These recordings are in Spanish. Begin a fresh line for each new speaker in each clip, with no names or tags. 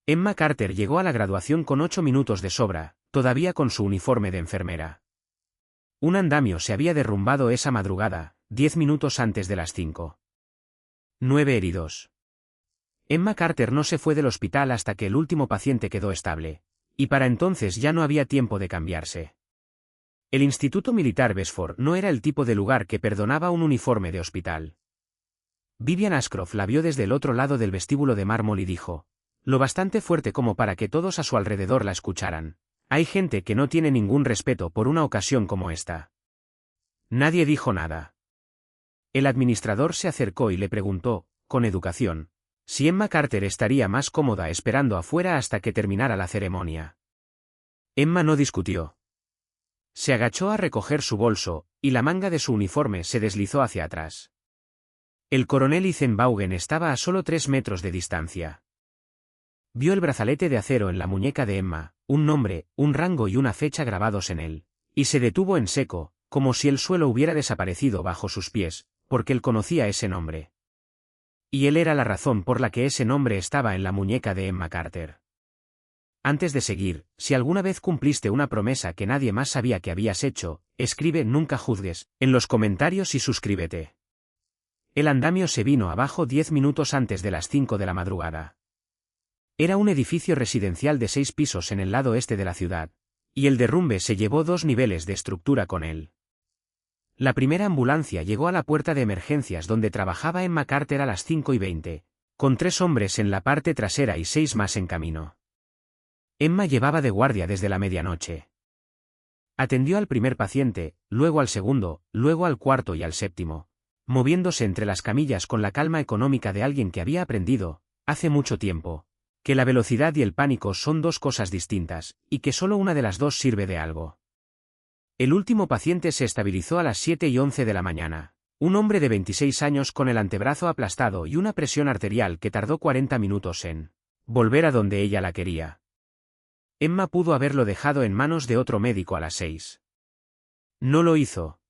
Emma Carter llegó a la graduación con 8 minutos de sobra, todavía con su uniforme de enfermera. Un andamio se había derrumbado esa madrugada, 10 minutos antes de las 5. 9 heridos. Emma Carter no se fue del hospital hasta que el último paciente quedó estable, y para entonces ya no había tiempo de cambiarse. El Instituto Militar Besford no era el tipo de lugar que perdonaba un uniforme de hospital. Vivian Ashcroft la vio desde el otro lado del vestíbulo de mármol y dijo, lo bastante fuerte como para que todos a su alrededor la escucharan: hay gente que no tiene ningún respeto por una ocasión como esta. Nadie dijo nada. El administrador se acercó y le preguntó, con educación, si Emma Carter estaría más cómoda esperando afuera hasta que terminara la ceremonia. Emma no discutió. Se agachó a recoger su bolso, y la manga de su uniforme se deslizó hacia atrás. El coronel Eisenbaugen estaba a solo 3 metros de distancia. Vio el brazalete de acero en la muñeca de Emma, un nombre, un rango y una fecha grabados en él, y se detuvo en seco, como si el suelo hubiera desaparecido bajo sus pies, porque él conocía ese nombre. Y él era la razón por la que ese nombre estaba en la muñeca de Emma Carter. Antes de seguir, si alguna vez cumpliste una promesa que nadie más sabía que habías hecho, escribe "nunca juzgues" en los comentarios y suscríbete. El andamio se vino abajo 10 minutos antes de las 5 de la madrugada. Era un edificio residencial de 6 pisos en el lado este de la ciudad, y el derrumbe se llevó 2 niveles de estructura con él. La primera ambulancia llegó a la puerta de emergencias donde trabajaba Emma Carter a las 5:20, con 3 hombres en la parte trasera y 6 más en camino. Emma llevaba de guardia desde la medianoche. Atendió al primer paciente, luego al segundo, luego al cuarto y al séptimo, moviéndose entre las camillas con la calma económica de alguien que había aprendido, hace mucho tiempo, que la velocidad y el pánico son 2 cosas distintas, y que solo una de las dos sirve de algo. El último paciente se estabilizó a las 7:11 de la mañana, un hombre de 26 años con el antebrazo aplastado y una presión arterial que tardó 40 minutos en volver a donde ella la quería. Emma pudo haberlo dejado en manos de otro médico a las 6. No lo hizo.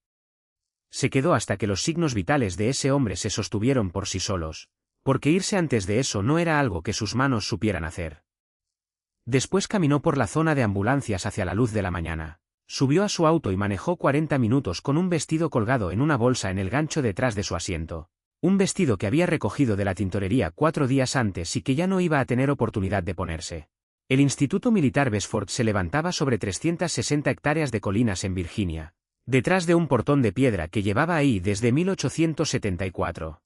Se quedó hasta que los signos vitales de ese hombre se sostuvieron por sí solos, porque irse antes de eso no era algo que sus manos supieran hacer. Después caminó por la zona de ambulancias hacia la luz de la mañana, subió a su auto y manejó 40 minutos con un vestido colgado en una bolsa en el gancho detrás de su asiento, un vestido que había recogido de la tintorería 4 días antes y que ya no iba a tener oportunidad de ponerse. El Instituto Militar Besford se levantaba sobre 360 hectáreas de colinas en Virginia, detrás de un portón de piedra que llevaba ahí desde 1874.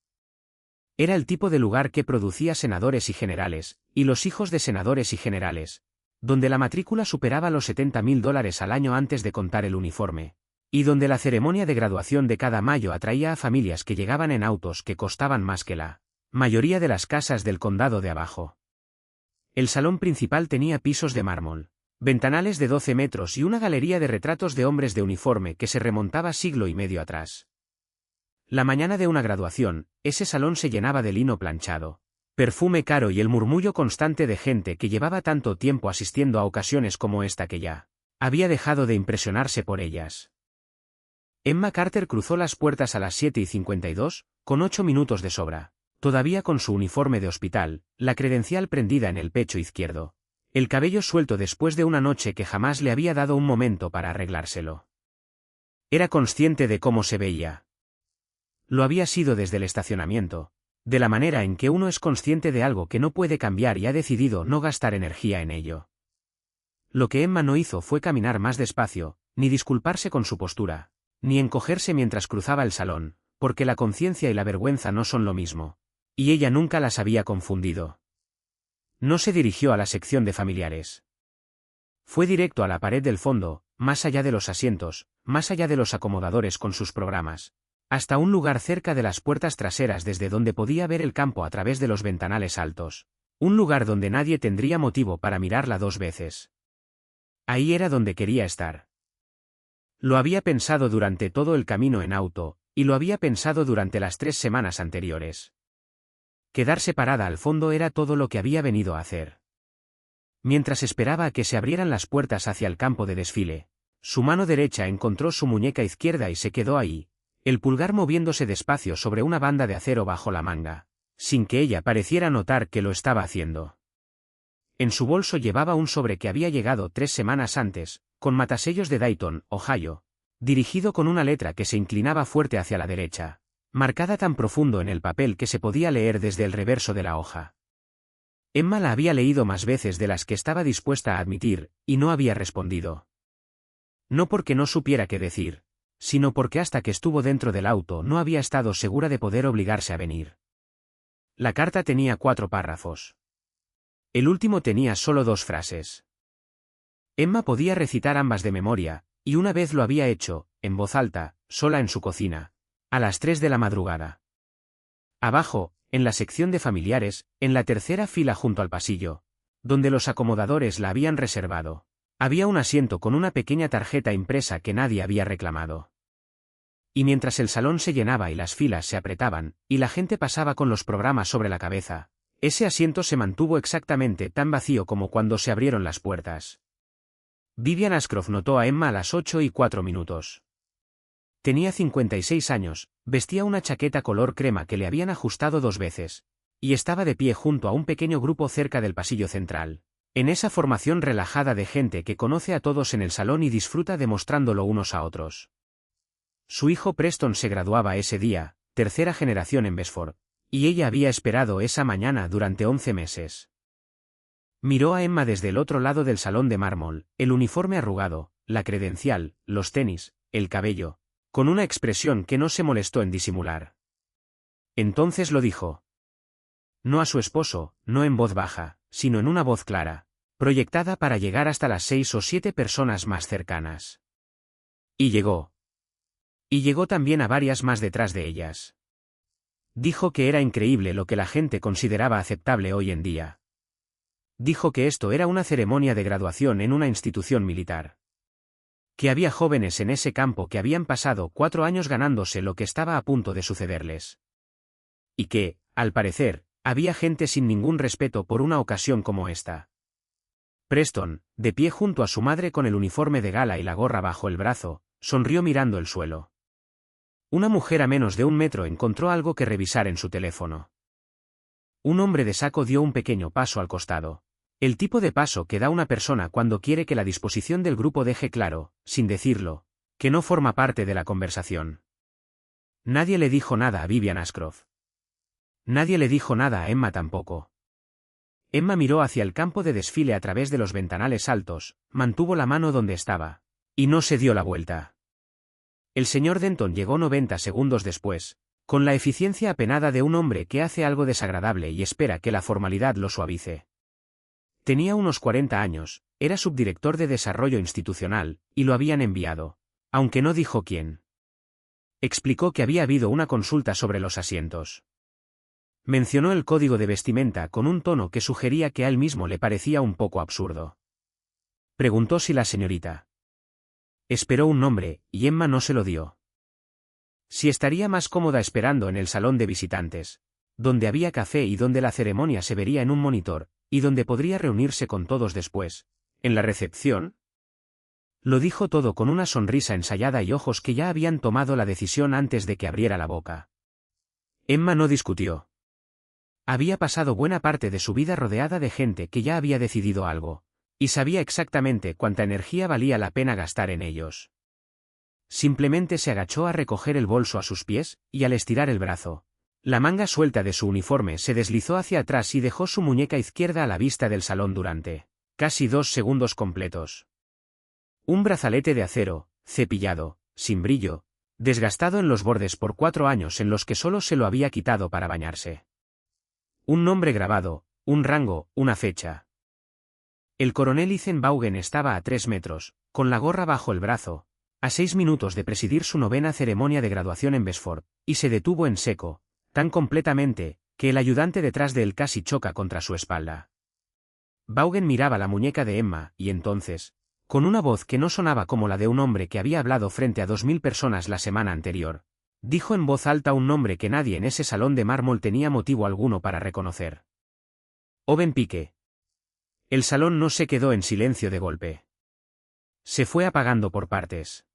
Era el tipo de lugar que producía senadores y generales, y los hijos de senadores y generales, donde la matrícula superaba los $70,000 al año antes de contar el uniforme, y donde la ceremonia de graduación de cada mayo atraía a familias que llegaban en autos que costaban más que la mayoría de las casas del condado de abajo. El salón principal tenía pisos de mármol, ventanales de 12 metros y una galería de retratos de hombres de uniforme que se remontaba siglo y medio atrás. La mañana de una graduación, ese salón se llenaba de lino planchado, perfume caro y el murmullo constante de gente que llevaba tanto tiempo asistiendo a ocasiones como esta que ya había dejado de impresionarse por ellas. Emma Carter cruzó las puertas a las 7:52, con 8 minutos de sobra, todavía con su uniforme de hospital, la credencial prendida en el pecho izquierdo, el cabello suelto después de una noche que jamás le había dado un momento para arreglárselo. Era consciente de cómo se veía. Lo había sido desde el estacionamiento, de la manera en que uno es consciente de algo que no puede cambiar y ha decidido no gastar energía en ello. Lo que Emma no hizo fue caminar más despacio, ni disculparse con su postura, ni encogerse mientras cruzaba el salón, porque la conciencia y la vergüenza no son lo mismo, y ella nunca las había confundido. No se dirigió a la sección de familiares. Fue directo a la pared del fondo, más allá de los asientos, más allá de los acomodadores con sus programas, hasta un lugar cerca de las puertas traseras desde donde podía ver el campo a través de los ventanales altos, un lugar donde nadie tendría motivo para mirarla 2 veces. Ahí era donde quería estar. Lo había pensado durante todo el camino en auto, y lo había pensado durante las 3 semanas anteriores. Quedarse parada al fondo era todo lo que había venido a hacer. Mientras esperaba a que se abrieran las puertas hacia el campo de desfile, su mano derecha encontró su muñeca izquierda y se quedó ahí, el pulgar moviéndose despacio sobre una banda de acero bajo la manga, sin que ella pareciera notar que lo estaba haciendo. En su bolso llevaba un sobre que había llegado 3 semanas antes, con matasellos de Dayton, Ohio, dirigido con una letra que se inclinaba fuerte hacia la derecha, marcada tan profundo en el papel que se podía leer desde el reverso de la hoja. Emma la había leído más veces de las que estaba dispuesta a admitir, y no había respondido. No porque no supiera qué decir, sino porque hasta que estuvo dentro del auto no había estado segura de poder obligarse a venir. La carta tenía 4 párrafos. El último tenía solo 2 frases. Emma podía recitar ambas de memoria, y una vez lo había hecho, en voz alta, sola en su cocina, a las 3 de la madrugada. Abajo, en la sección de familiares, en la tercera fila junto al pasillo, donde los acomodadores la habían reservado, había un asiento con una pequeña tarjeta impresa que nadie había reclamado. Y mientras el salón se llenaba y las filas se apretaban, y la gente pasaba con los programas sobre la cabeza, ese asiento se mantuvo exactamente tan vacío como cuando se abrieron las puertas. Vivian Ashcroft notó a Emma a las 8:04. Tenía 56 años, vestía una chaqueta color crema que le habían ajustado 2 veces, y estaba de pie junto a un pequeño grupo cerca del pasillo central, en esa formación relajada de gente que conoce a todos en el salón y disfruta demostrándolo unos a otros. Su hijo Preston se graduaba ese día, tercera generación en Besford, y ella había esperado esa mañana durante 11 meses. Miró a Emma desde el otro lado del salón de mármol, el uniforme arrugado, la credencial, los tenis, el cabello, con una expresión que no se molestó en disimular. Entonces lo dijo. No a su esposo, no en voz baja, sino en una voz clara, proyectada para llegar hasta las 6 o 7 personas más cercanas. Y llegó. Y llegó también a varias más detrás de ellas. Dijo que era increíble lo que la gente consideraba aceptable hoy en día. Dijo que esto era una ceremonia de graduación en una institución militar. Que había jóvenes en ese campo que habían pasado 4 años ganándose lo que estaba a punto de sucederles. Y que, al parecer, había gente sin ningún respeto por una ocasión como esta. Preston, de pie junto a su madre con el uniforme de gala y la gorra bajo el brazo, sonrió mirando el suelo. Una mujer a menos de 1 metro encontró algo que revisar en su teléfono. Un hombre de saco dio un pequeño paso al costado. El tipo de paso que da una persona cuando quiere que la disposición del grupo deje claro, sin decirlo, que no forma parte de la conversación. Nadie le dijo nada a Vivian Ashcroft. Nadie le dijo nada a Emma tampoco. Emma miró hacia el campo de desfile a través de los ventanales altos, mantuvo la mano donde estaba, y no se dio la vuelta. El señor Denton llegó 90 segundos después, con la eficiencia apenada de un hombre que hace algo desagradable y espera que la formalidad lo suavice. Tenía unos 40 años, era subdirector de desarrollo institucional, y lo habían enviado, aunque no dijo quién. Explicó que había habido una consulta sobre los asientos. Mencionó el código de vestimenta con un tono que sugería que a él mismo le parecía un poco absurdo. Preguntó si la señorita. Esperó un nombre, y Emma no se lo dio. Si estaría más cómoda esperando en el salón de visitantes, donde había café y donde la ceremonia se vería en un monitor, y donde podría reunirse con todos después, en la recepción. Lo dijo todo con una sonrisa ensayada y ojos que ya habían tomado la decisión antes de que abriera la boca. Emma no discutió. Había pasado buena parte de su vida rodeada de gente que ya había decidido algo, y sabía exactamente cuánta energía valía la pena gastar en ellos. Simplemente se agachó a recoger el bolso a sus pies, y al estirar el brazo, la manga suelta de su uniforme se deslizó hacia atrás y dejó su muñeca izquierda a la vista del salón durante casi 2 segundos completos. Un brazalete de acero, cepillado, sin brillo, desgastado en los bordes por 4 años en los que solo se lo había quitado para bañarse. Un nombre grabado, un rango, una fecha. El coronel Ethan Vaughan estaba a 3 metros, con la gorra bajo el brazo, a 6 minutos de presidir su 9ª ceremonia de graduación en Besford, y se detuvo en seco, tan completamente, que el ayudante detrás de él casi choca contra su espalda. Vaughan miraba la muñeca de Emma, y entonces, con una voz que no sonaba como la de un hombre que había hablado frente a 2000 personas la semana anterior, dijo en voz alta un nombre que nadie en ese salón de mármol tenía motivo alguno para reconocer. Owen Pike. El salón no se quedó en silencio de golpe. Se fue apagando por partes.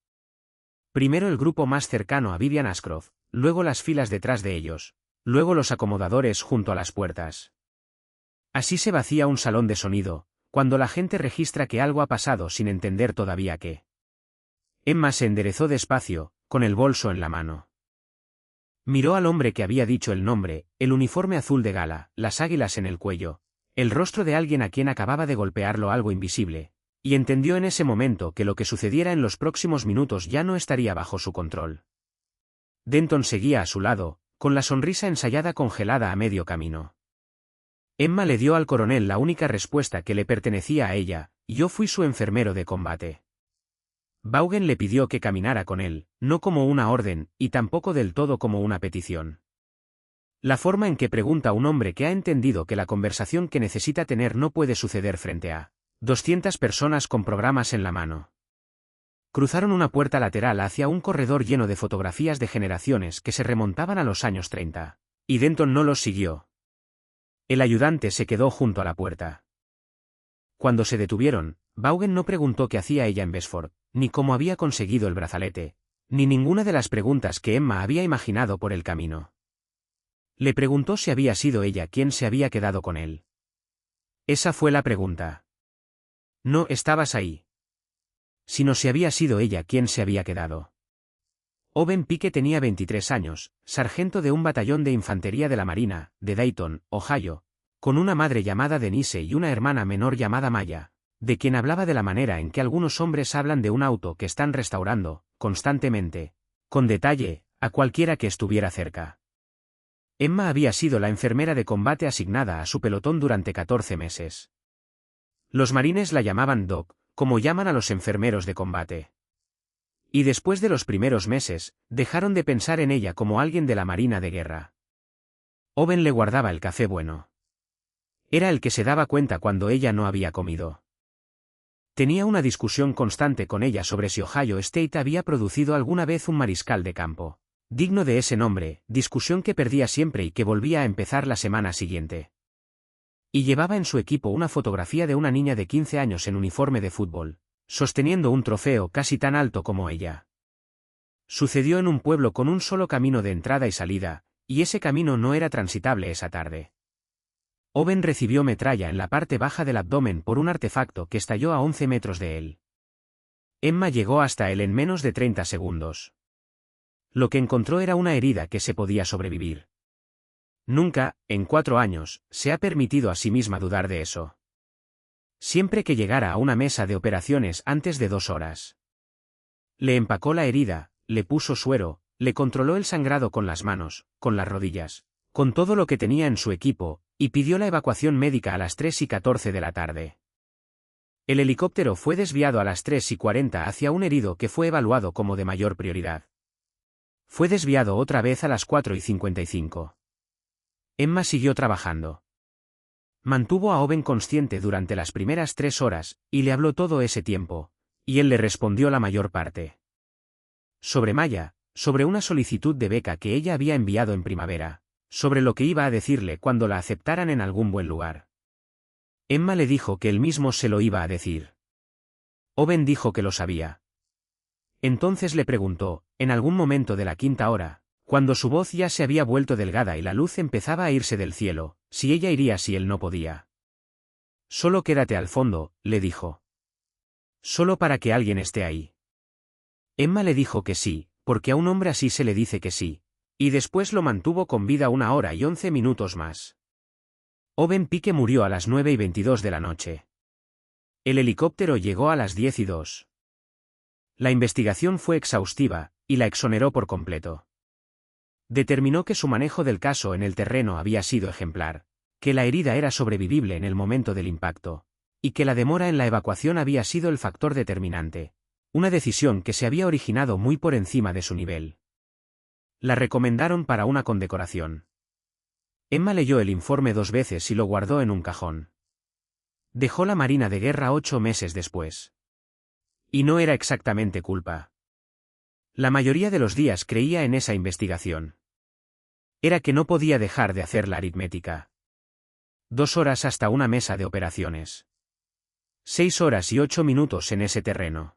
Primero el grupo más cercano a Vivian Ashcroft, luego las filas detrás de ellos, luego los acomodadores junto a las puertas. Así se vacía un salón de sonido, cuando la gente registra que algo ha pasado sin entender todavía qué. Emma se enderezó despacio, con el bolso en la mano. Miró al hombre que había dicho el nombre, el uniforme azul de gala, las águilas en el cuello, el rostro de alguien a quien acababa de golpearlo algo invisible, y entendió en ese momento que lo que sucediera en los próximos minutos ya no estaría bajo su control. Denton seguía a su lado, con la sonrisa ensayada congelada a medio camino. Emma le dio al coronel la única respuesta que le pertenecía a ella: yo fui su enfermero de combate. Vaughan le pidió que caminara con él, no como una orden, y tampoco del todo como una petición. La forma en que pregunta un hombre que ha entendido que la conversación que necesita tener no puede suceder frente a 200 personas con programas en la mano. Cruzaron una puerta lateral hacia un corredor lleno de fotografías de generaciones que se remontaban a los años 30, y Denton no los siguió. El ayudante se quedó junto a la puerta. Cuando se detuvieron, Vaughan no preguntó qué hacía ella en Besford, ni cómo había conseguido el brazalete, ni ninguna de las preguntas que Emma había imaginado por el camino. Le preguntó si había sido ella quien se había quedado con él. Esa fue la pregunta. No estabas ahí. Sino si había sido ella quien se había quedado. Owen Pike tenía 23 años, sargento de un batallón de infantería de la Marina, de Dayton, Ohio, con una madre llamada Denise y una hermana menor llamada Maya, de quien hablaba de la manera en que algunos hombres hablan de un auto que están restaurando, constantemente, con detalle, a cualquiera que estuviera cerca. Emma había sido la enfermera de combate asignada a su pelotón durante 14 meses. Los marines la llamaban Doc, como llaman a los enfermeros de combate. Y después de los primeros meses, dejaron de pensar en ella como alguien de la Marina de guerra. Owen le guardaba el café bueno. Era el que se daba cuenta cuando ella no había comido. Tenía una discusión constante con ella sobre si Ohio State había producido alguna vez un mariscal de campo digno de ese nombre, discusión que perdía siempre y que volvía a empezar la semana siguiente. Y llevaba en su equipo una fotografía de una niña de 15 años en uniforme de fútbol, sosteniendo un trofeo casi tan alto como ella. Sucedió en un pueblo con un solo camino de entrada y salida, y ese camino no era transitable esa tarde. Owen recibió metralla en la parte baja del abdomen por un artefacto que estalló a 11 metros de él. Emma llegó hasta él en menos de 30 segundos. Lo que encontró era una herida que se podía sobrevivir. Nunca, en 4 años, se ha permitido a sí misma dudar de eso. Siempre que llegara a una mesa de operaciones antes de 2 horas. Le empacó la herida, le puso suero, le controló el sangrado con las manos, con las rodillas, con todo lo que tenía en su equipo, y pidió la evacuación médica a las 3:14 de la tarde. El helicóptero fue desviado a las 3:40 hacia un herido que fue evaluado como de mayor prioridad. Fue desviado otra vez a las 4:55. Emma siguió trabajando. Mantuvo a Owen consciente durante las primeras 3 horas, y le habló todo ese tiempo, y él le respondió la mayor parte. Sobre Maya, sobre una solicitud de beca que ella había enviado en primavera, sobre lo que iba a decirle cuando la aceptaran en algún buen lugar. Emma le dijo que él mismo se lo iba a decir. Owen dijo que lo sabía. Entonces le preguntó, en algún momento de la 5ª hora, cuando su voz ya se había vuelto delgada y la luz empezaba a irse del cielo, si ella iría si él no podía. Solo quédate al fondo, le dijo. Solo para que alguien esté ahí. Emma le dijo que sí, porque a un hombre así se le dice que sí, y después lo mantuvo con vida 1 hora y 11 minutos más. Owen Pike murió a las 9:22 de la noche. El helicóptero llegó a las 10:02. La investigación fue exhaustiva, y la exoneró por completo. Determinó que su manejo del caso en el terreno había sido ejemplar, que la herida era sobrevivible en el momento del impacto, y que la demora en la evacuación había sido el factor determinante, una decisión que se había originado muy por encima de su nivel. La recomendaron para una condecoración. Emma leyó el informe 2 veces y lo guardó en un cajón. Dejó la Marina de Guerra 8 meses después. Y no era exactamente culpa. La mayoría de los días creía en esa investigación. Era que no podía dejar de hacer la aritmética. 2 horas hasta una mesa de operaciones. 6 horas y 8 minutos en ese terreno.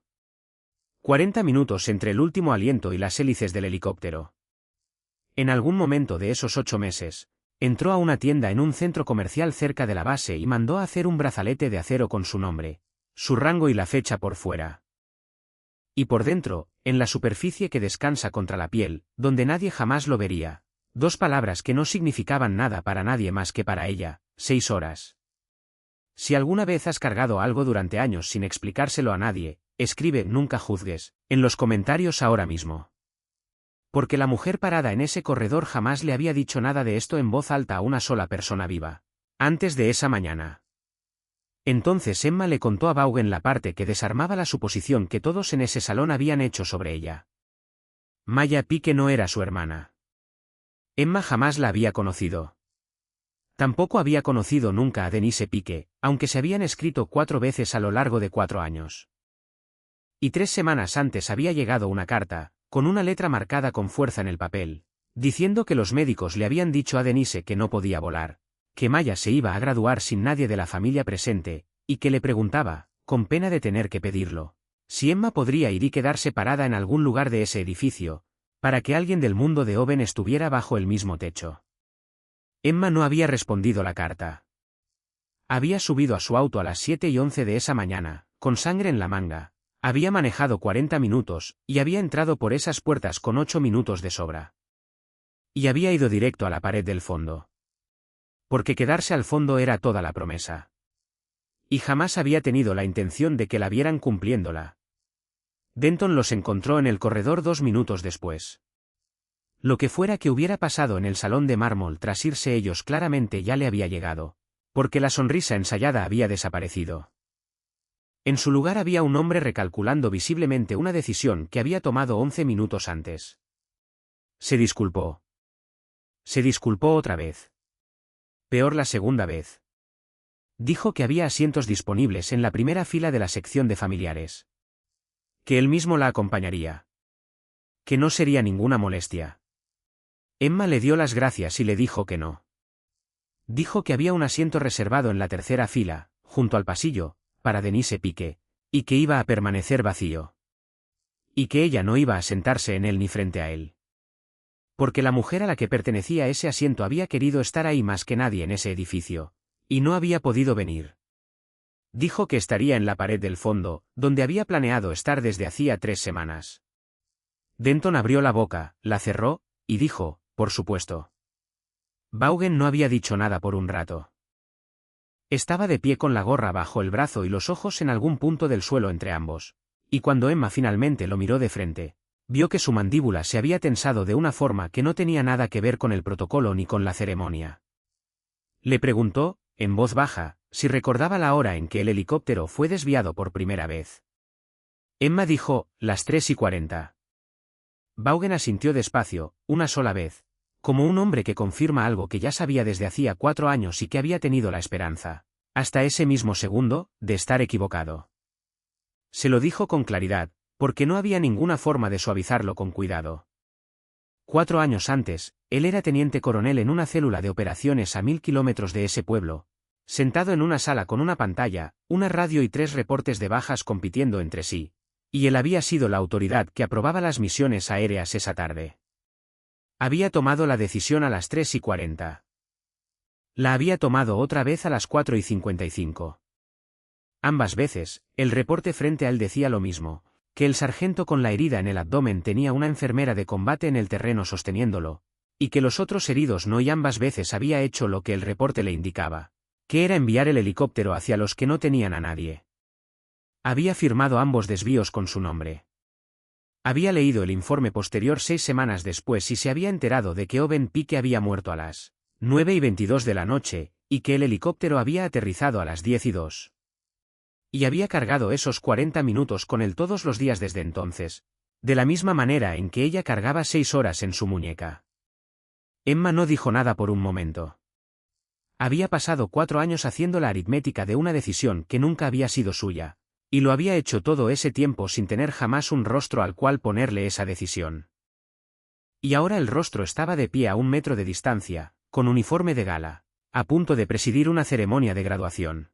40 minutos entre el último aliento y las hélices del helicóptero. En algún momento de esos 8 meses, Entró a una tienda en un centro comercial cerca de la base y mandó a hacer un brazalete de acero con su nombre, su rango y la fecha por fuera. Y por dentro, en la superficie que descansa contra la piel, donde nadie jamás lo vería, 2 palabras que no significaban nada para nadie más que para ella: 6 horas. Si alguna vez has cargado algo durante años sin explicárselo a nadie, escribe "nunca juzgues" en los comentarios ahora mismo. Porque la mujer parada en ese corredor jamás le había dicho nada de esto en voz alta a una sola persona viva. Antes de esa mañana. Entonces Emma le contó a Vaughan la parte que desarmaba la suposición que todos en ese salón habían hecho sobre ella. Maya Pique no era su hermana. Emma jamás la había conocido. Tampoco había conocido nunca a Denise Pique, aunque se habían escrito 4 veces a lo largo de 4 años. Y 3 semanas antes había llegado una carta, con una letra marcada con fuerza en el papel, diciendo que los médicos le habían dicho a Denise que no podía volar, que Maya se iba a graduar sin nadie de la familia presente, y que le preguntaba, con pena de tener que pedirlo, si Emma podría ir y quedarse parada en algún lugar de ese edificio, para que alguien del mundo de Owen estuviera bajo el mismo techo. Emma no había respondido la carta. Había subido a su auto a las 7:11 de esa mañana, con sangre en la manga. Había manejado 40 minutos, y había entrado por esas puertas con 8 minutos de sobra. Y había ido directo a la pared del fondo. Porque quedarse al fondo era toda la promesa. Y jamás había tenido la intención de que la vieran cumpliéndola. Denton los encontró en el corredor 2 minutos después. Lo que fuera que hubiera pasado en el salón de mármol tras irse ellos claramente ya le había llegado, porque la sonrisa ensayada había desaparecido. En su lugar había un hombre recalculando visiblemente una decisión que había tomado 11 minutos antes. Se disculpó. Se disculpó otra vez. Peor la segunda vez. Dijo que había asientos disponibles en la primera fila de la sección de familiares. Que él mismo la acompañaría. Que no sería ninguna molestia. Emma le dio las gracias y le dijo que no. Dijo que había un asiento reservado en la tercera fila, junto al pasillo, para Denise Pique, y que iba a permanecer vacío. Y que ella no iba a sentarse en él ni frente a él. Porque la mujer a la que pertenecía ese asiento había querido estar ahí más que nadie en ese edificio, y no había podido venir. Dijo que estaría en la pared del fondo, donde había planeado estar desde hacía 3 semanas. Denton abrió la boca, la cerró, y dijo, por supuesto. Vaughan no había dicho nada por un rato. Estaba de pie con la gorra bajo el brazo y los ojos en algún punto del suelo entre ambos, y cuando Emma finalmente lo miró de frente, vio que su mandíbula se había tensado de una forma que no tenía nada que ver con el protocolo ni con la ceremonia. Le preguntó, en voz baja, si recordaba la hora en que el helicóptero fue desviado por primera vez. Emma dijo, las 3:40. Vaughan asintió despacio, una sola vez, como un hombre que confirma algo que ya sabía desde hacía 4 años y que había tenido la esperanza, hasta ese mismo segundo, de estar equivocado. Se lo dijo con claridad, porque no había ninguna forma de suavizarlo con cuidado. 4 años antes, él era teniente coronel en una célula de operaciones a 1000 kilómetros de ese pueblo, sentado en una sala con una pantalla, una radio y 3 reportes de bajas compitiendo entre sí, y él había sido la autoridad que aprobaba las misiones aéreas esa tarde. Había tomado la decisión a las 3:40. La había tomado otra vez a las 4:55. Ambas veces, el reporte frente a él decía lo mismo, que el sargento con la herida en el abdomen tenía una enfermera de combate en el terreno sosteniéndolo, y que los otros heridos no, y ambas veces había hecho lo que el reporte le indicaba, que era enviar el helicóptero hacia los que no tenían a nadie. Había firmado ambos desvíos con su nombre. Había leído el informe posterior 6 semanas después y se había enterado de que Owen Pique había muerto a las 9:22 de la noche, y que el helicóptero había aterrizado a las 10:02. Y había cargado esos 40 minutos con él todos los días desde entonces, de la misma manera en que ella cargaba 6 horas en su muñeca. Emma no dijo nada por un momento. Había pasado 4 años haciendo la aritmética de una decisión que nunca había sido suya, y lo había hecho todo ese tiempo sin tener jamás un rostro al cual ponerle esa decisión. Y ahora el rostro estaba de pie a 1 metro de distancia, con uniforme de gala, a punto de presidir una ceremonia de graduación.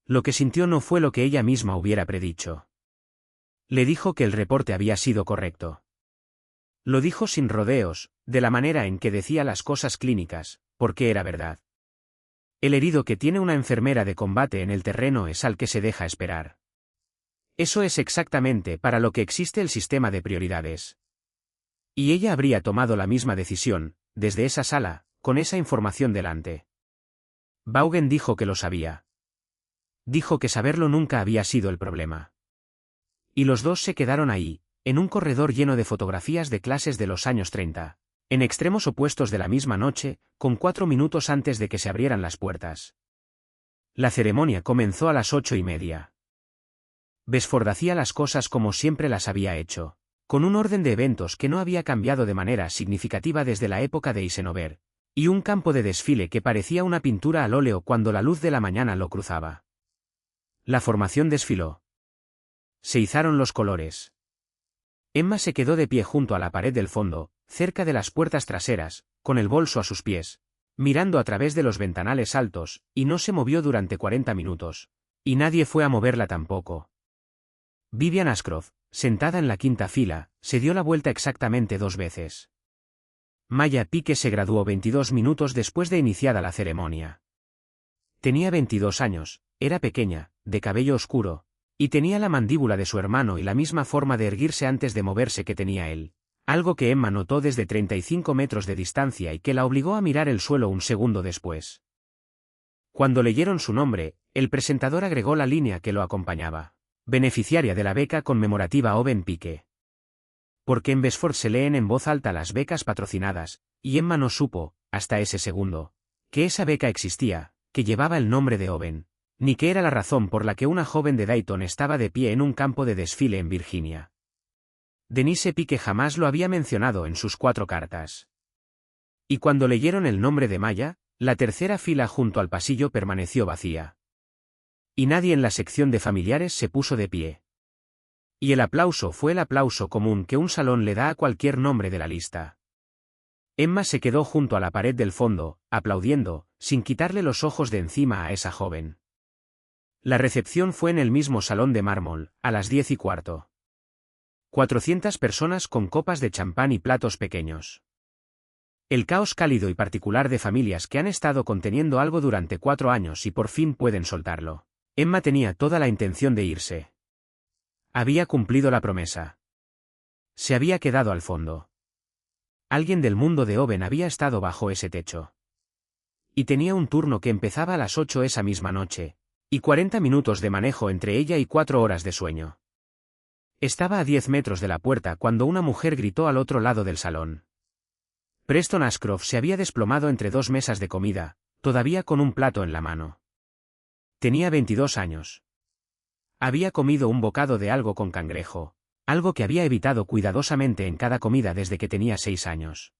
Lo que sintió no fue lo que ella misma hubiera predicho. Le dijo que el reporte había sido correcto. Lo dijo sin rodeos, de la manera en que decía las cosas clínicas, porque era verdad. El herido que tiene una enfermera de combate en el terreno es al que se deja esperar. Eso es exactamente para lo que existe el sistema de prioridades. Y ella habría tomado la misma decisión, desde esa sala, con esa información delante. Vaughan dijo que lo sabía. Dijo que saberlo nunca había sido el problema. Y los dos se quedaron ahí, en un corredor lleno de fotografías de clases de los años 30, en extremos opuestos de la misma noche, con 4 minutos antes de que se abrieran las puertas. La ceremonia comenzó a las 8:30. Besford hacía las cosas como siempre las había hecho, con un orden de eventos que no había cambiado de manera significativa desde la época de Eisenhower, y un campo de desfile que parecía una pintura al óleo cuando la luz de la mañana lo cruzaba. La formación desfiló. Se izaron los colores. Emma se quedó de pie junto a la pared del fondo, cerca de las puertas traseras, con el bolso a sus pies, mirando a través de los ventanales altos, y no se movió durante 40 minutos. Y nadie fue a moverla tampoco. Vivian Ashcroft, sentada en la quinta fila, se dio la vuelta exactamente 2 veces. Maya Pique se graduó 22 minutos después de iniciada la ceremonia. Tenía 22 años, era pequeña, de cabello oscuro, y tenía la mandíbula de su hermano y la misma forma de erguirse antes de moverse que tenía él, algo que Emma notó desde 35 metros de distancia y que la obligó a mirar el suelo un segundo después. Cuando leyeron su nombre, el presentador agregó la línea que lo acompañaba: beneficiaria de la beca conmemorativa Owen Pique. Porque en Besford se leen en voz alta las becas patrocinadas, y Emma no supo, hasta ese segundo, que esa beca existía, que llevaba el nombre de Owen, ni que era la razón por la que una joven de Dayton estaba de pie en un campo de desfile en Virginia. Denise Pique jamás lo había mencionado en sus 4 cartas. Y cuando leyeron el nombre de Maya, la tercera fila junto al pasillo permaneció vacía. Y nadie en la sección de familiares se puso de pie. Y el aplauso fue el aplauso común que un salón le da a cualquier nombre de la lista. Emma se quedó junto a la pared del fondo, aplaudiendo, sin quitarle los ojos de encima a esa joven. La recepción fue en el mismo salón de mármol, a las 10:15. 400 personas con copas de champán y platos pequeños. El caos cálido y particular de familias que han estado conteniendo algo durante 4 años y por fin pueden soltarlo. Emma tenía toda la intención de irse. Había cumplido la promesa. Se había quedado al fondo. Alguien del mundo de Owen había estado bajo ese techo. Y tenía un turno que empezaba a las 8 esa misma noche, y 40 minutos de manejo entre ella y 4 horas de sueño. Estaba a 10 metros de la puerta cuando una mujer gritó al otro lado del salón. Preston Ashcroft se había desplomado entre 2 mesas de comida, todavía con un plato en la mano. Tenía 22 años. Había comido un bocado de algo con cangrejo, algo que había evitado cuidadosamente en cada comida desde que tenía 6 años.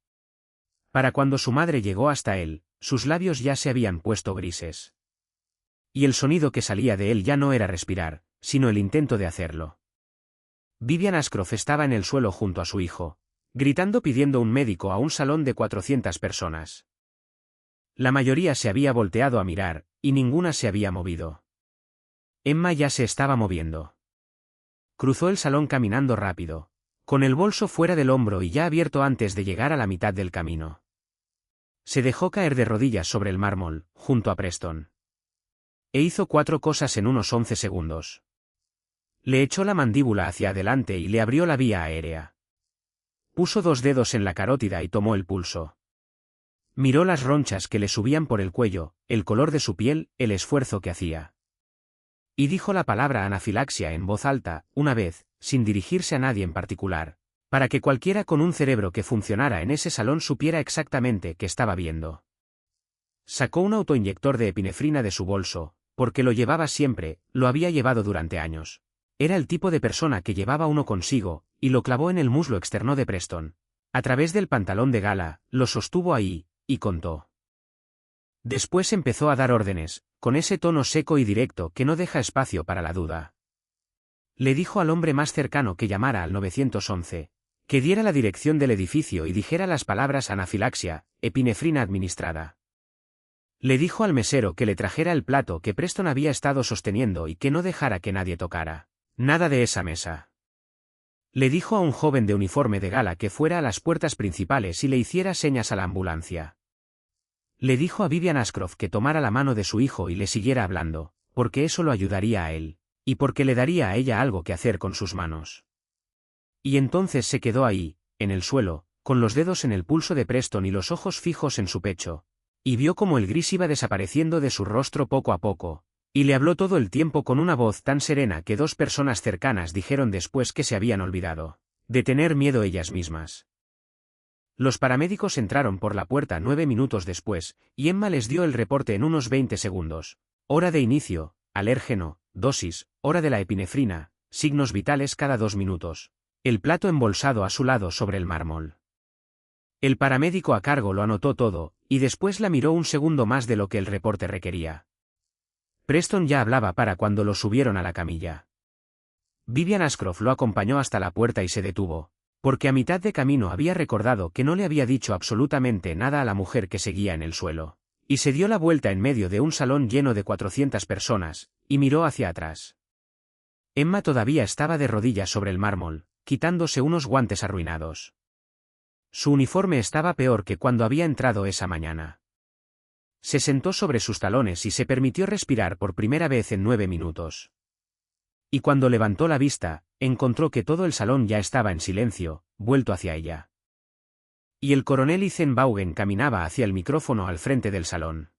Para cuando su madre llegó hasta él, sus labios ya se habían puesto grises. Y el sonido que salía de él ya no era respirar, sino el intento de hacerlo. Vivian Ashcroft estaba en el suelo junto a su hijo, gritando pidiendo un médico a un salón de 400 personas. La mayoría se había volteado a mirar, y ninguna se había movido. Emma ya se estaba moviendo. Cruzó el salón caminando rápido, con el bolso fuera del hombro y ya abierto antes de llegar a la mitad del camino. Se dejó caer de rodillas sobre el mármol, junto a Preston. E hizo 4 cosas en unos 11 segundos. Le echó la mandíbula hacia adelante y le abrió la vía aérea. Puso 2 dedos en la carótida y tomó el pulso. Miró las ronchas que le subían por el cuello, el color de su piel, el esfuerzo que hacía. Y dijo la palabra anafilaxia en voz alta, una vez, sin dirigirse a nadie en particular, para que cualquiera con un cerebro que funcionara en ese salón supiera exactamente qué estaba viendo. Sacó un autoinyector de epinefrina de su bolso, porque lo llevaba siempre, lo había llevado durante años. Era el tipo de persona que llevaba uno consigo, y lo clavó en el muslo externo de Preston. A través del pantalón de gala, lo sostuvo ahí, y contó. Después empezó a dar órdenes, con ese tono seco y directo que no deja espacio para la duda. Le dijo al hombre más cercano que llamara al 911, que diera la dirección del edificio y dijera las palabras anafilaxia, epinefrina administrada. Le dijo al mesero que le trajera el plato que Preston había estado sosteniendo y que no dejara que nadie tocara nada de esa mesa. Le dijo a un joven de uniforme de gala que fuera a las puertas principales y le hiciera señas a la ambulancia. Le dijo a Vivian Ashcroft que tomara la mano de su hijo y le siguiera hablando, porque eso lo ayudaría a él, y porque le daría a ella algo que hacer con sus manos. Y entonces se quedó ahí, en el suelo, con los dedos en el pulso de Preston y los ojos fijos en su pecho, y vio cómo el gris iba desapareciendo de su rostro poco a poco, y le habló todo el tiempo con una voz tan serena que dos personas cercanas dijeron después que se habían olvidado de tener miedo ellas mismas. Los paramédicos entraron por la puerta 9 minutos después, y Emma les dio el reporte en unos 20 segundos. Hora de inicio, alérgeno, dosis, hora de la epinefrina, signos vitales cada 2 minutos. El plato embolsado a su lado sobre el mármol. El paramédico a cargo lo anotó todo, y después la miró un segundo más de lo que el reporte requería. Preston ya hablaba para cuando lo subieron a la camilla. Vivian Ashcroft lo acompañó hasta la puerta y se detuvo, porque a mitad de camino había recordado que no le había dicho absolutamente nada a la mujer que seguía en el suelo, y se dio la vuelta en medio de un salón lleno de 400 personas, y miró hacia atrás. Emma todavía estaba de rodillas sobre el mármol, quitándose unos guantes arruinados. Su uniforme estaba peor que cuando había entrado esa mañana. Se sentó sobre sus talones y se permitió respirar por primera vez en 9 minutos. Y cuando levantó la vista, encontró que todo el salón ya estaba en silencio, vuelto hacia ella. Y el coronel Ethan Vaughan caminaba hacia el micrófono al frente del salón.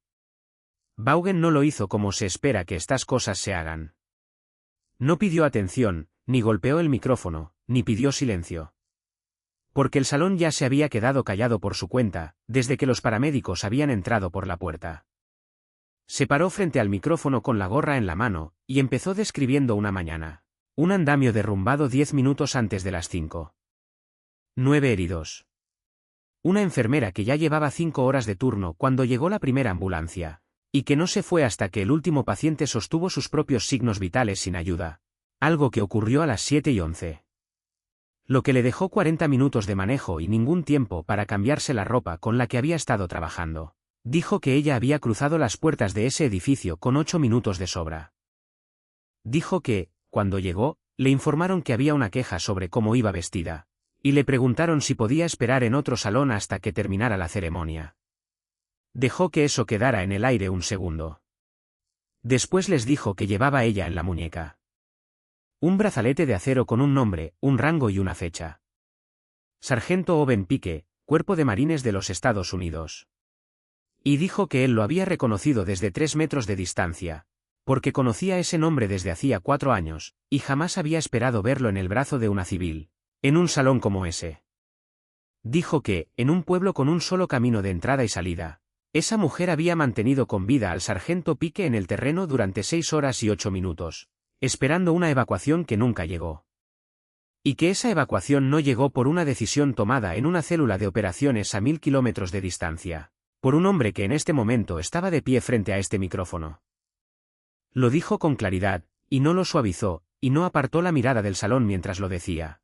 Vaughan no lo hizo como se espera que estas cosas se hagan. No pidió atención, ni golpeó el micrófono, ni pidió silencio. Porque el salón ya se había quedado callado por su cuenta, desde que los paramédicos habían entrado por la puerta. Se paró frente al micrófono con la gorra en la mano, y empezó describiendo una mañana. Un andamio derrumbado 10 minutos antes de las 5. 9 heridos. Una enfermera que ya llevaba 5 horas de turno cuando llegó la primera ambulancia, y que no se fue hasta que el último paciente sostuvo sus propios signos vitales sin ayuda. Algo que ocurrió a las 7:11. Lo que le dejó 40 minutos de manejo y ningún tiempo para cambiarse la ropa con la que había estado trabajando. Dijo que ella había cruzado las puertas de ese edificio con 8 minutos de sobra. Dijo que, cuando llegó, le informaron que había una queja sobre cómo iba vestida, y le preguntaron si podía esperar en otro salón hasta que terminara la ceremonia. Dejó que eso quedara en el aire un segundo. Después les dijo que llevaba ella en la muñeca un brazalete de acero con un nombre, un rango y una fecha. Sargento Owen Pike, Cuerpo de Marines de los Estados Unidos. Y dijo que él lo había reconocido desde 3 metros de distancia, porque conocía ese nombre desde hacía 4 años, y jamás había esperado verlo en el brazo de una civil, en un salón como ese. Dijo que, en un pueblo con un solo camino de entrada y salida, esa mujer había mantenido con vida al sargento Pike en el terreno durante 6 horas y 8 minutos, esperando una evacuación que nunca llegó. Y que esa evacuación no llegó por una decisión tomada en una célula de operaciones a 1000 kilómetros de distancia, por un hombre que en este momento estaba de pie frente a este micrófono. Lo dijo con claridad, y no lo suavizó, y no apartó la mirada del salón mientras lo decía.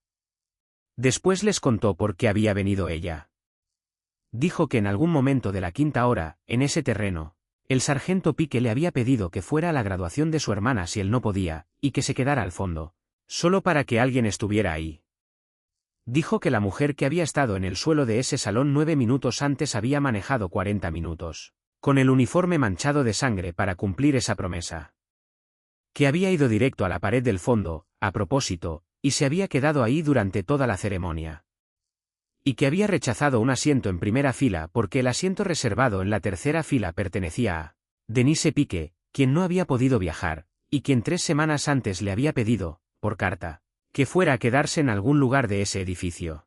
Después les contó por qué había venido ella. Dijo que en algún momento de la 5ª hora, en ese terreno, el sargento Pike le había pedido que fuera a la graduación de su hermana si él no podía, y que se quedara al fondo, solo para que alguien estuviera ahí. Dijo que la mujer que había estado en el suelo de ese salón 9 minutos antes había manejado 40 minutos, con el uniforme manchado de sangre para cumplir esa promesa. Que había ido directo a la pared del fondo, a propósito, y se había quedado ahí durante toda la ceremonia. Y que había rechazado un asiento en primera fila porque el asiento reservado en la tercera fila pertenecía a Denise Pike, quien no había podido viajar, y quien 3 semanas antes le había pedido, por carta, que fuera a quedarse en algún lugar de ese edificio.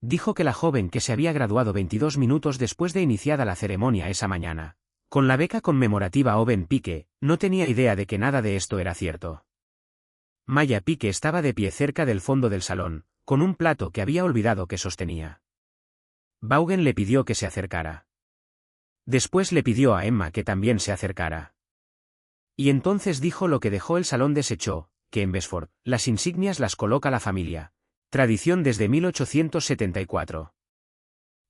Dijo que la joven que se había graduado 22 minutos después de iniciada la ceremonia esa mañana, con la beca conmemorativa Owen Pike, no tenía idea de que nada de esto era cierto. Maya Pike estaba de pie cerca del fondo del salón, con un plato que había olvidado que sostenía. Vaughan le pidió que se acercara. Después le pidió a Emma que también se acercara. Y entonces dijo lo que dejó el salón desechó, que en Besford, las insignias las coloca la familia, tradición desde 1874.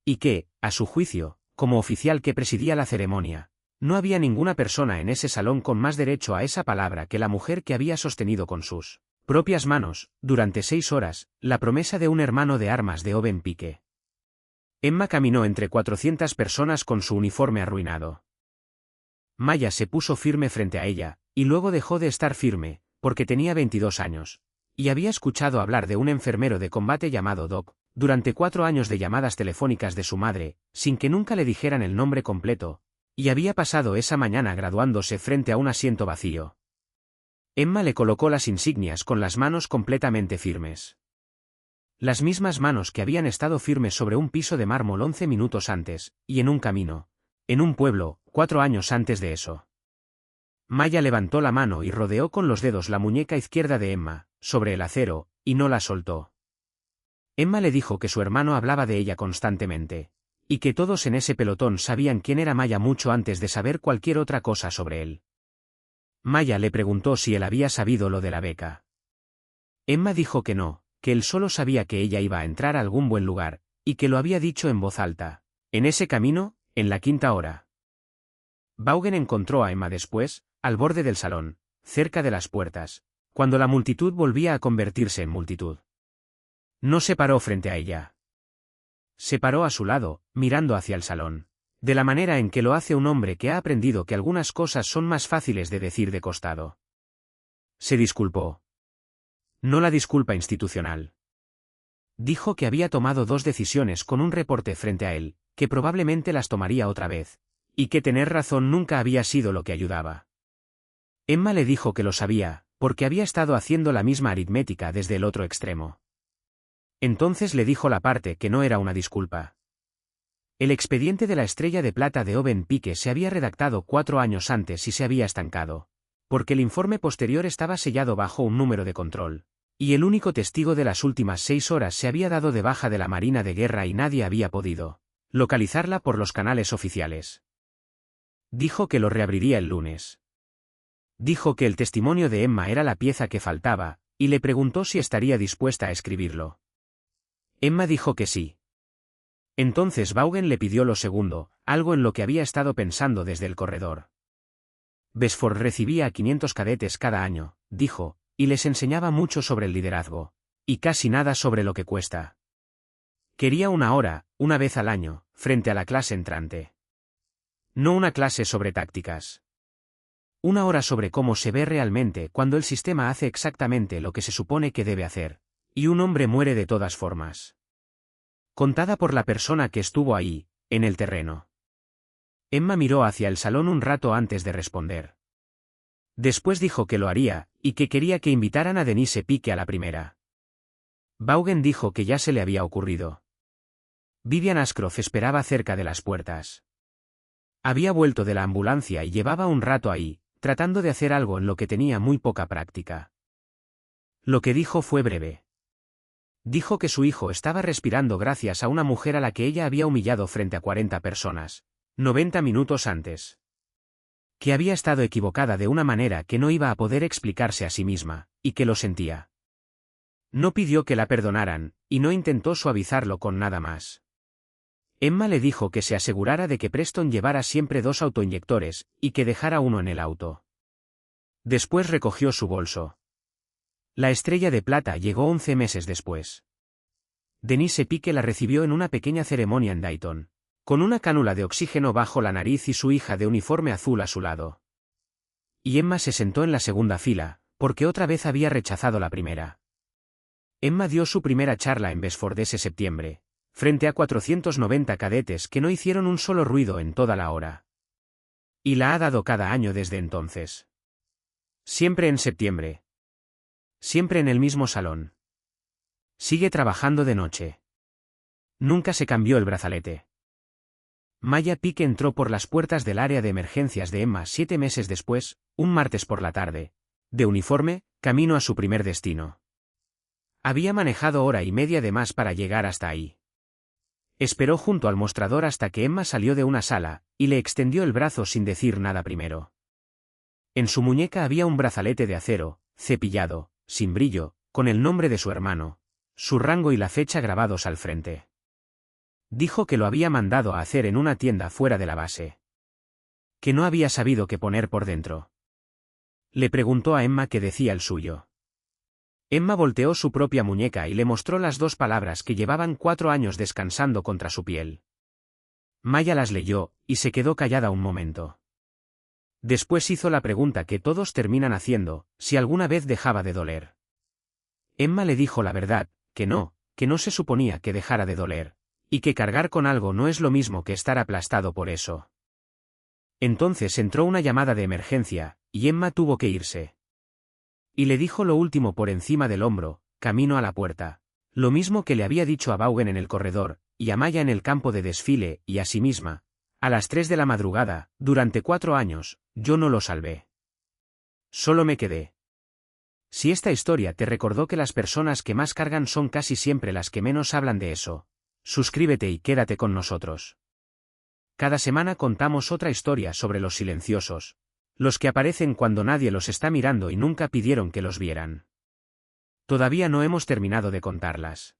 Y que, a su juicio, como oficial que presidía la ceremonia, no había ninguna persona en ese salón con más derecho a esa palabra que la mujer que había sostenido con sus propias manos, durante 6 horas, la promesa de un hermano de armas de Owen Pike. Emma caminó entre 400 personas con su uniforme arruinado. Maya se puso firme frente a ella, y luego dejó de estar firme, porque tenía 22 años. Y había escuchado hablar de un enfermero de combate llamado Doc, durante 4 años de llamadas telefónicas de su madre, sin que nunca le dijeran el nombre completo, y había pasado esa mañana graduándose frente a un asiento vacío. Emma le colocó las insignias con las manos completamente firmes. Las mismas manos que habían estado firmes sobre un piso de mármol 11 minutos antes, y en un camino, en un pueblo, 4 años antes de eso. Maya levantó la mano y rodeó con los dedos la muñeca izquierda de Emma, sobre el acero, y no la soltó. Emma le dijo que su hermano hablaba de ella constantemente, y que todos en ese pelotón sabían quién era Maya mucho antes de saber cualquier otra cosa sobre él. Maya le preguntó si él había sabido lo de la beca. Emma dijo que no, que él solo sabía que ella iba a entrar a algún buen lugar, y que lo había dicho en voz alta, en ese camino, en la 5ª hora. Vaughan encontró a Emma después, al borde del salón, cerca de las puertas, cuando la multitud volvía a convertirse en multitud. No se paró frente a ella. Se paró a su lado, mirando hacia el salón, de la manera en que lo hace un hombre que ha aprendido que algunas cosas son más fáciles de decir de costado. Se disculpó. No la disculpa institucional. Dijo que había tomado 2 decisiones con un reporte frente a él, que probablemente las tomaría otra vez, y que tener razón nunca había sido lo que ayudaba. Emma le dijo que lo sabía, porque había estado haciendo la misma aritmética desde el otro extremo. Entonces le dijo la parte que no era una disculpa. El expediente de la estrella de plata de Owen Pike se había redactado 4 años antes y se había estancado, porque el informe posterior estaba sellado bajo un número de control, y el único testigo de las últimas 6 horas se había dado de baja de la Marina de Guerra y nadie había podido localizarla por los canales oficiales. Dijo que lo reabriría el lunes. Dijo que el testimonio de Emma era la pieza que faltaba, y le preguntó si estaría dispuesta a escribirlo. Emma dijo que sí. Entonces Vaughan le pidió lo segundo, algo en lo que había estado pensando desde el corredor. Besford recibía a 500 cadetes cada año, dijo, y les enseñaba mucho sobre el liderazgo, y casi nada sobre lo que cuesta. Quería 1 hora, una vez al año, frente a la clase entrante. No una clase sobre tácticas. 1 hora sobre cómo se ve realmente cuando el sistema hace exactamente lo que se supone que debe hacer, y un hombre muere de todas formas. Contada por la persona que estuvo ahí, en el terreno. Emma miró hacia el salón un rato antes de responder. Después dijo que lo haría, y que quería que invitaran a Denise Pike a la primera. Vaughan dijo que ya se le había ocurrido. Vivian Ashcroft esperaba cerca de las puertas. Había vuelto de la ambulancia y llevaba un rato ahí, tratando de hacer algo en lo que tenía muy poca práctica. Lo que dijo fue breve. Dijo que su hijo estaba respirando gracias a una mujer a la que ella había humillado frente a 40 personas, 90 minutos antes. Que había estado equivocada de una manera que no iba a poder explicarse a sí misma, y que lo sentía. No pidió que la perdonaran, y no intentó suavizarlo con nada más. Emma le dijo que se asegurara de que Preston llevara siempre 2 autoinyectores, y que dejara uno en el auto. Después recogió su bolso. La estrella de plata llegó 11 meses después. Denise Pike la recibió en una pequeña ceremonia en Dayton, con una cánula de oxígeno bajo la nariz y su hija de uniforme azul a su lado. Y Emma se sentó en la segunda fila, porque otra vez había rechazado la primera. Emma dio su primera charla en Besford ese septiembre, frente a 490 cadetes que no hicieron un solo ruido en toda la hora. Y la ha dado cada año desde entonces. Siempre en septiembre. Siempre en el mismo salón. Sigue trabajando de noche. Nunca se cambió el brazalete. Maya Pike entró por las puertas del área de emergencias de Emma 7 meses después, un martes por la tarde, de uniforme, camino a su primer destino. Había manejado 1 hora y media de más para llegar hasta ahí. Esperó junto al mostrador hasta que Emma salió de una sala, y le extendió el brazo sin decir nada primero. En su muñeca había un brazalete de acero, cepillado, sin brillo, con el nombre de su hermano, su rango y la fecha grabados al frente. Dijo que lo había mandado a hacer en una tienda fuera de la base. Que no había sabido qué poner por dentro. Le preguntó a Emma qué decía el suyo. Emma volteó su propia muñeca y le mostró las 2 palabras que llevaban 4 años descansando contra su piel. Maya las leyó, y se quedó callada un momento. Después hizo la pregunta que todos terminan haciendo, si alguna vez dejaba de doler. Emma le dijo la verdad, que no se suponía que dejara de doler, y que cargar con algo no es lo mismo que estar aplastado por eso. Entonces entró una llamada de emergencia, y Emma tuvo que irse. Y le dijo lo último por encima del hombro, camino a la puerta. Lo mismo que le había dicho a Vaughan en el corredor, y a Maya en el campo de desfile, y a sí misma. A las 3 de la madrugada, durante 4 años, yo no lo salvé. Solo me quedé. Si esta historia te recordó que las personas que más cargan son casi siempre las que menos hablan de eso, suscríbete y quédate con nosotros. Cada semana contamos otra historia sobre los silenciosos, los que aparecen cuando nadie los está mirando y nunca pidieron que los vieran. Todavía no hemos terminado de contarlas.